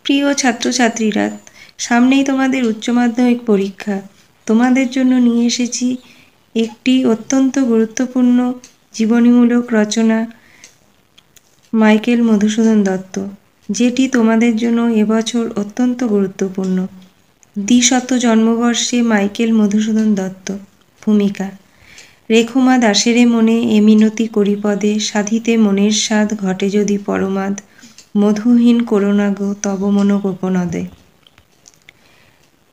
প্রিয় ছাত্রছাত্রীরা, সামনেই তোমাদের উচ্চ মাধ্যমিক পরীক্ষা। তোমাদের জন্য নিয়ে এসেছি একটি অত্যন্ত গুরুত্বপূর্ণ জীবনীমূলক রচনা, মাইকেল মধুসূদন দত্ত, যেটি তোমাদের জন্য এবছর অত্যন্ত গুরুত্বপূর্ণ। দ্বিশত জন্মবর্ষে মাইকেল মধুসূদন দত্ত। ভূমিকা: রেখমা দাসেরে মনে এ মিনতি করি পদে, সাধিতে মনের স্বাদ ঘটে যদি পরমাদ, মধুহীন করোনা গো তব মন গোপনদে।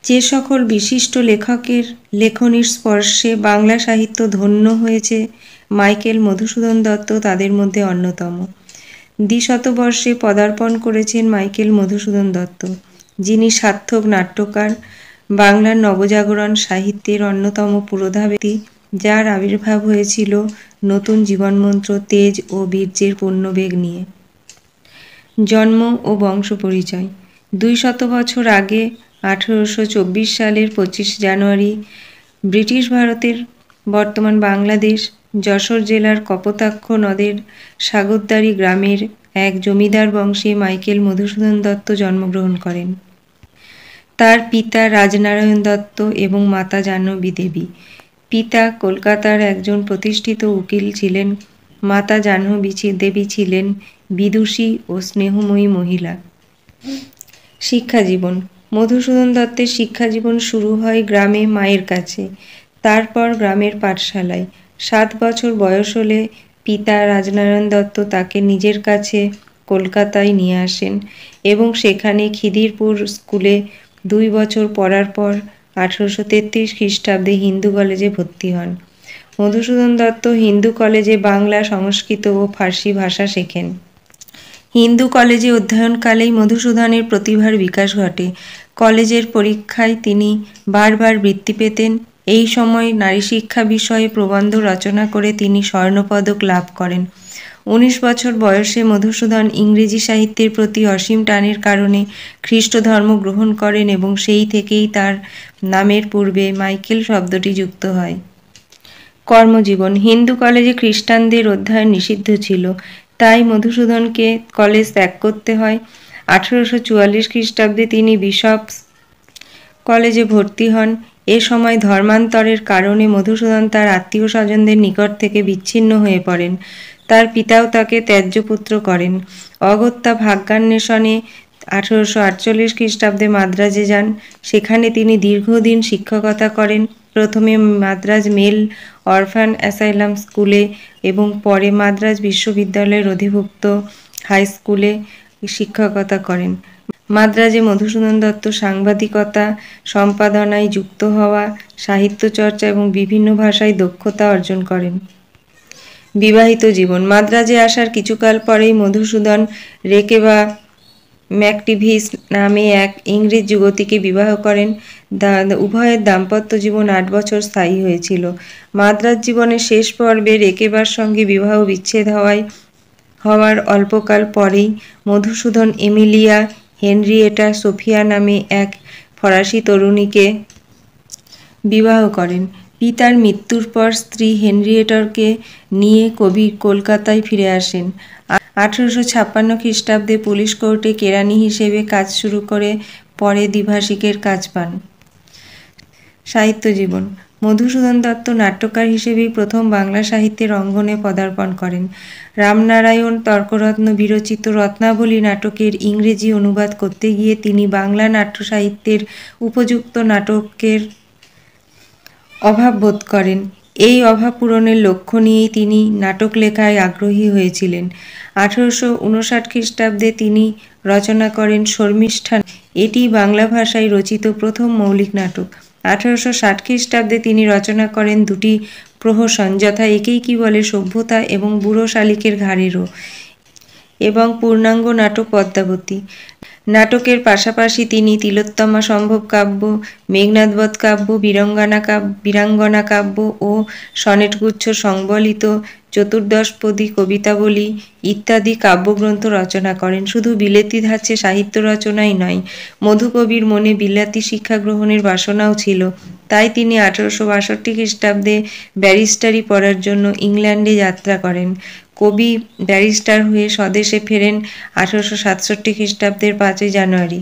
যে সকল বিশিষ্ট লেখকের লেখনীর স্পর্শে বাংলা সাহিত্য ধন্য হয়েছে, মাইকেল মধুসূদন দত্ত তাদের মধ্যে অন্যতম। দ্বিশতবর্ষে পদার্পণ করেছেন মাইকেল মধুসূদন দত্ত, যিনি সার্থক নাট্যকার, বাংলার নবজাগরণ সাহিত্যের অন্যতম পুরোধা ব্যক্তি, যার আবির্ভাব হয়েছিল নতুন জীবনমন্ত্র তেজ ও বীর্যের পূর্ণবেগ নিয়ে। জন্ম ও বংশ পরিচয়: 200 বছর আগে 1824 সালের 25 জানুয়ারি ব্রিটিশ ভারতের বর্তমান বাংলাদেশ যশোর জেলার কপোতাক্ষ নদের সাগরদাড়ি গ্রামের এক জমিদার বংশে মাইকেল মধুসূদন দত্ত জন্মগ্রহণ করেন। তার পিতা রাজনারায়ণ দত্ত এবং মাতা জাহ্নবী দেবী। পিতা কলকাতার একজন প্রতিষ্ঠিত উকিল ছিলেন, মাতা জাহ্নবী দেবী ছিলেন বিদুষী ও স্নেহময়ী মহিলা। শিক্ষাজীবন: মধুসূদন দত্তের শিক্ষাজীবন শুরু হয় গ্রামে মায়ের কাছে, তারপর গ্রামের পাঠশালায়। 7 বছর বয়স হলে পিতা রাজনারায়ণ দত্ত তাকে নিজের কাছে কলকাতায় নিয়ে আসেন এবং সেখানে খিদিরপুর স্কুলে 2 বছর পড়ার পর 1833 খ্রিস্টাব্দে হিন্দু কলেজে ভর্তি হন। মধুসূদন দত্ত হিন্দু কলেজে বাংলা, সংস্কৃত ও ফার্সি ভাষা শেখেন। হিন্দু কলেজে অধ্যয়নকালেই মধুসূদনের প্রতিভার বিকাশ ঘটে। কলেজের পরীক্ষায় তিনি বারবার বৃত্তি পেতেন। এই সময় নারী শিক্ষা বিষয়ে প্রবন্ধ রচনা করে তিনি স্বর্ণপদক লাভ করেন। 19 বছর বয়সে মধুসূদন ইংরেজি সাহিত্যের প্রতি অসীম টানের কারণে খ্রিস্ট ধর্ম গ্রহণ করেন এবং সেই থেকেই তার নামের পূর্বে মাইকেল শব্দটি যুক্ত হয়। কর্মজীবন: হিন্দু কলেজে খ্রিস্টানদের অধ্যয়ন নিষিদ্ধ ছিল, তাই মধুসূদনকে কলেজ ত্যাগ করতে হয়। 1844 খ্রিস্টাব্দে তিনি বিশপস কলেজে ভর্তি হন। এ সময় ধর্মান্তরের কারণে মধুসূদন তার আত্মীয় স্বজনদের নিকট থেকে বিচ্ছিন্ন হয়ে পড়েন। তার পিতাও তাকে ত্যায্যপুত্র করেন। অগত্যা ভাগ্যান্বেষণে 1848 খ্রিস্টাব্দে মাদ্রাজে যান। সেখানে তিনি দীর্ঘদিন শিক্ষকতা করেন, প্রথমে মাদ্রাজ মেল অরফান অ্যাসাইলাম স্কুলে এবং পরে মাদ্রাজ বিশ্ববিদ্যালয়ের অধিভুক্ত হাই স্কুলে শিক্ষকতা করেন। মাদ্রাজে মধুসূদন দত্ত সাংবাদিকতা, সম্পাদনায় যুক্ত হওয়া, সাহিত্য চর্চা এবং বিভিন্ন ভাষায় দক্ষতা অর্জন করেন। বিবাহিত জীবন: মাদ্রাজে আসার কিছুকাল পরেই মধুসূদন রেকেবা ম্যাকটিভিস নামে এক ইংরেজ যুবতীকে বিবাহ করেন। উভয়ের দাম্পত্য জীবন 8 বছর স্থায়ী হয়েছিল। মাদ্রাজ জীবনের শেষ পর্বে রেকেবার সঙ্গে বিবাহ বিচ্ছেদ হওয়ার অল্পকাল পরেই মধুসূদন এমিলিয়া হেনরিয়েটা সোফিয়া নামে এক ফরাসি তরুণীকে বিবাহ করেন। পিতার মৃত্যুর পর স্ত্রী হেনরিয়েটাকে নিয়ে কবি কলকাতায় ফিরে আসেন। 1856 খ্রিস্টাব্দে পুলিশ কোর্টে কেরানি হিসেবে কাজ শুরু করে পরে দ্বিভাষিকের কাজ পান। সাহিত্য জীবন: মধুসূদন দত্ত নাট্যকার হিসেবেই প্রথম বাংলা সাহিত্যের অঙ্গনে পদার্পণ করেন। রামনারায়ণ তর্করত্ন বিরচিত রত্নাবলী নাটকের ইংরেজি অনুবাদ করতে গিয়ে তিনি বাংলা নাট্য সাহিত্যের উপযুক্ত নাটকের অভাব বোধ করেন। এই অভাব পূরণের লক্ষ্য নিয়েই তিনি নাটক লেখায় আগ্রহী হয়েছিলেন। 1859 খ্রিস্টাব্দে তিনি রচনা করেন শর্মিষ্ঠা। এটি বাংলা ভাষায় রচিত প্রথম মৌলিক নাটক। 1860 খ্রিস্টাব্দে তিনি রচনা করেন 2টি প্রহসন, যথা একেই কি বলে সভ্যতা এবং বুড়ো শালিকের ঘাড়েরও, এবং পূর্ণাঙ্গ নাটক পদ্মাবতী। নাটকের পাশাপাশি তিনি তিলোত্তমা সম্ভব কাব্য, মেঘনাদবধ কাব্য, বীরাঙ্গনা কাব্য ও সনেটগুচ্ছ সংবলিত চতুর্দশপদী কবিতাবলী ইত্যাদি কাব্যগ্রন্থ রচনা করেন। শুধু বিলেতি ধাঁচে সাহিত্য রচনাই নয়, মধুকবির মনে বিলাতি শিক্ষা গ্রহণের বাসনাও ছিল। তাই তিনি 1862 খ্রিস্টাব্দে ব্যারিস্টারি পড়ার জন্য ইংল্যান্ডে যাত্রা করেন। কবি ব্যারিস্টার হয়ে স্বদেশে ফেরেন 1867 খ্রিস্টাব্দের 5ই জানুয়ারি।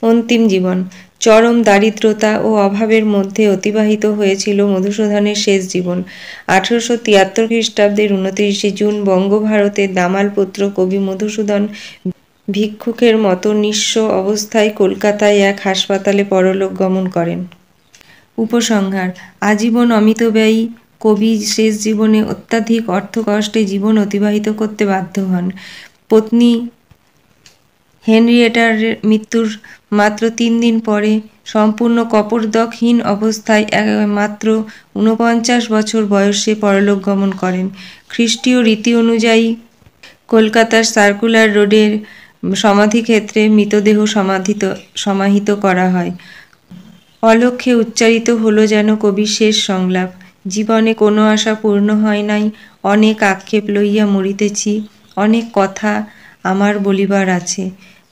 অন্তিম জীবন। চরম দারিদ্রতা ও অভাবের মধ্যে অতিবাহিত হয়েছিল মধুসূদনের শেষ জীবন। 1873 খ্রিস্টাব্দের 29শে জুন বঙ্গভারতের দামালপুত্র কবি মধুসূদন ভিক্ষুকের মতো নিঃস্ব অবস্থায় কলকাতায় এক হাসপাতালে পরলোক গমন করেন। উপসংহার: আজীবন অমিতব্যয়ী কবি শেষ জীবনে অত্যাধিক অর্থকষ্টে জীবন অতিবাহিত করতে বাধ্য হন। পত্নী হেনরিয়েটার মৃত্যুর মাত্র 3 দিন পরে সম্পূর্ণ কপর্দকহীন অবস্থায় মাত্র 49 বছর বয়সে পরলোক গমন করেন। খ্রিস্টীয় রীতি অনুযায়ী কলকাতার সার্কুলার রোডের সমাধিক্ষেত্রে মৃতদেহ সমাহিত করা হয়। অলক্ষ্যে উচ্চারিত হলো যেন কবির শেষ সংলাপ: জীবনে কোনো আশা পূর্ণ হয় নাই, অনেক আক্ষেপ লইয়া মরিতেছি, অনেক কথা আমার বলিবার আছে।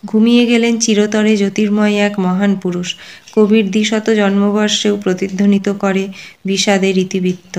ঘুমিয়ে গেলেন চিরতরে জ্যোতির্ময় এক মহান পুরুষ। কবির 200 জন্মবর্ষেও প্রতিধ্বনিত করে বিষাদের ইতিবৃত্ত।